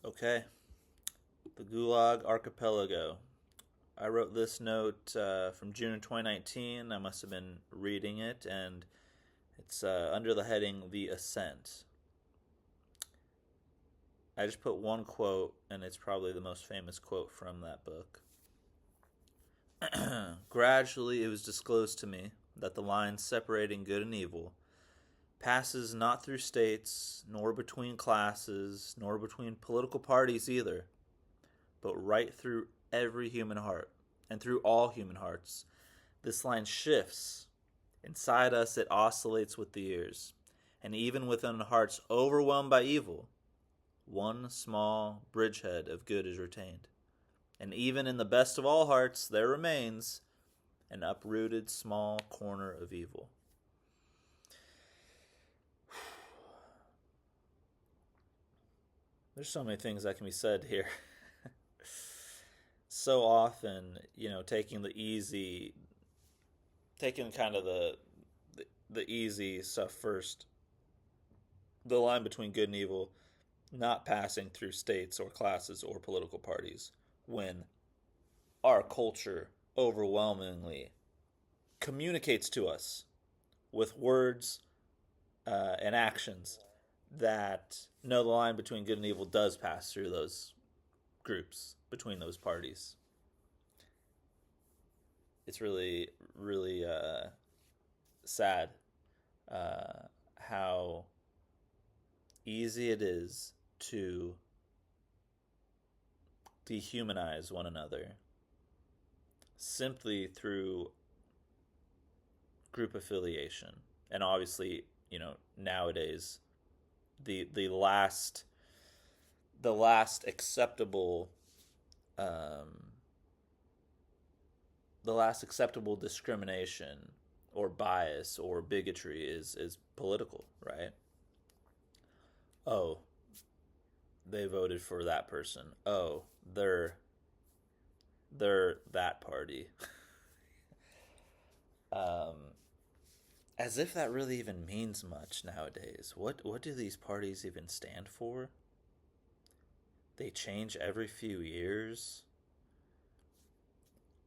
Okay, the Gulag Archipelago. I wrote this note from June of 2019. I must have been reading it, and it's under the heading The Ascent. I just put one quote, and it's probably the most famous quote from that book. Gradually, it was disclosed to me that the line separating good and evil passes not through states, nor between classes, nor between political parties either, but right through every human heart and through all human hearts. This line shifts. Inside us, it oscillates with the years. And even within hearts overwhelmed by evil, one small bridgehead of good is retained. And even in the best of all hearts, there remains an uprooted small corner of evil. There's so many things that can be said here. So often, taking kind of the easy stuff first. The line between good and evil not passing through states or classes or political parties when our culture overwhelmingly communicates to us with words and actions that no, the line between good and evil does pass through those groups, between those parties. It's really, really sad how easy it is to dehumanize one another simply through group affiliation. And obviously, nowadays the last acceptable the last acceptable discrimination or bias or bigotry is political, right? Oh, they voted for that person. Oh, they're that party. um, as if that really even means much nowadays. What do these parties even stand for? They change every few years.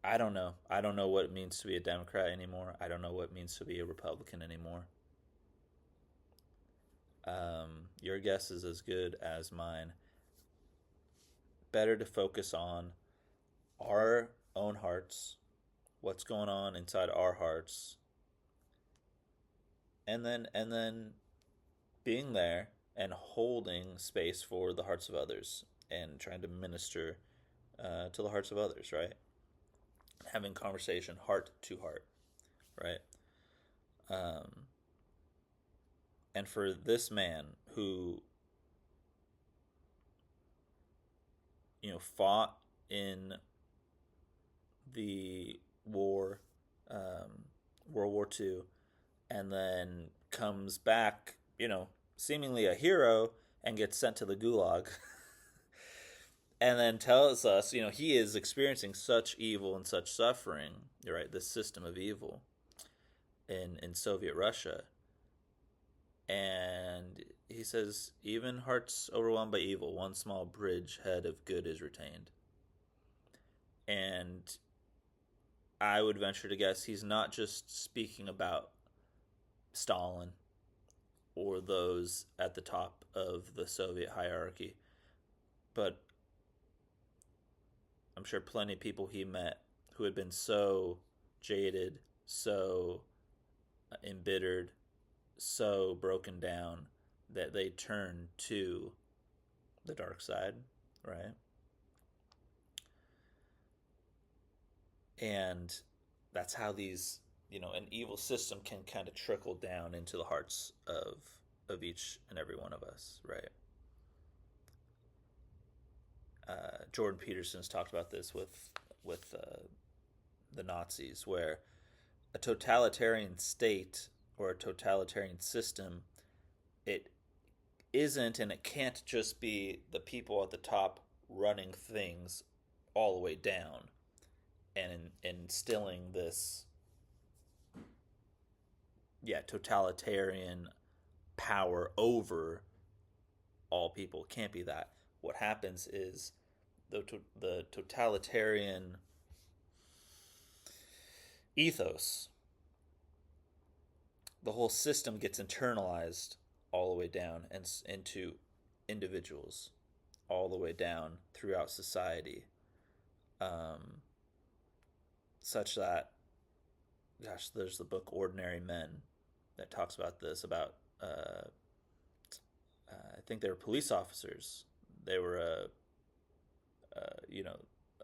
I don't know. I don't know what it means to be a Democrat anymore. I don't know what it means to be a Republican anymore. Your guess is as good as mine. Better to focus on our own hearts, what's going on inside our hearts, and then being there and holding space for the hearts of others and trying to minister to the hearts of others, right? Having conversation heart to heart, right? Um, and for this man who, fought in the war, World War II, and then comes back, seemingly a hero and gets sent to the gulag. And then tells us, he is experiencing such evil and such suffering, right? This system of evil in Soviet Russia. And he says, even hearts overwhelmed by evil, one small bridgehead of good is retained. And I would venture to guess he's not just speaking about Stalin or those at the top of the Soviet hierarchy, but I'm sure plenty of people he met who had been so jaded, so embittered, so broken down that they turned to the dark side, right? And that's how an evil system can kind of trickle down into the hearts of each and every one of us, right? Jordan Peterson's talked about this with the Nazis, where a totalitarian state or a totalitarian system, it isn't and it can't just be the people at the top running things all the way down and instilling this totalitarian power over all people. It can't be that. what happens is the totalitarian ethos, the whole system gets internalized all the way down and into individuals, all the way down throughout society, such that, gosh, there's the book Ordinary Men that talks about this, about I think they were police officers. They were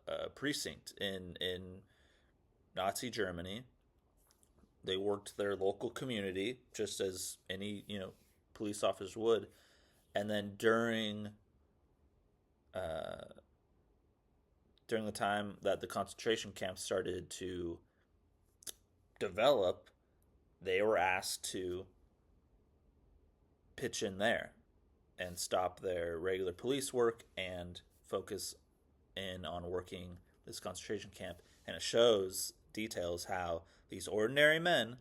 a precinct in Nazi Germany. They worked their local community just as any police officers would, and then during the time that the concentration camps started to develop, they were asked to pitch in there and stop their regular police work and focus in on working this concentration camp. And it details how these ordinary men,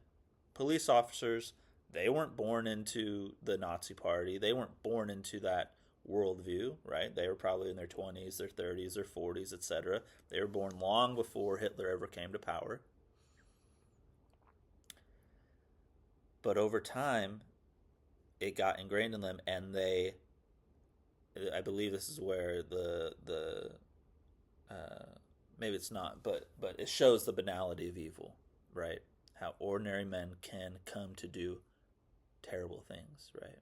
police officers, they weren't born into the Nazi Party. They weren't born into that worldview, right? They were probably in their 20s, their 30s, their 40s, etc. They were born long before Hitler ever came to power. But over time, it got ingrained in them, and I believe this is where maybe it's not, but it shows the banality of evil, right? How ordinary men can come to do terrible things, right?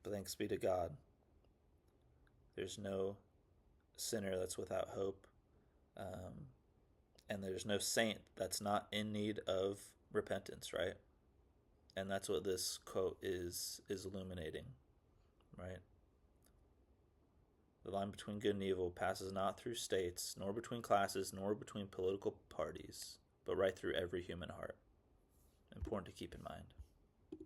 But thanks be to God, there's no sinner that's without hope, and there's no saint that's not in need of repentance, right? And that's what this quote is illuminating, right? The line between good and evil passes not through states, nor between classes, nor between political parties, but right through every human heart. Important to keep in mind.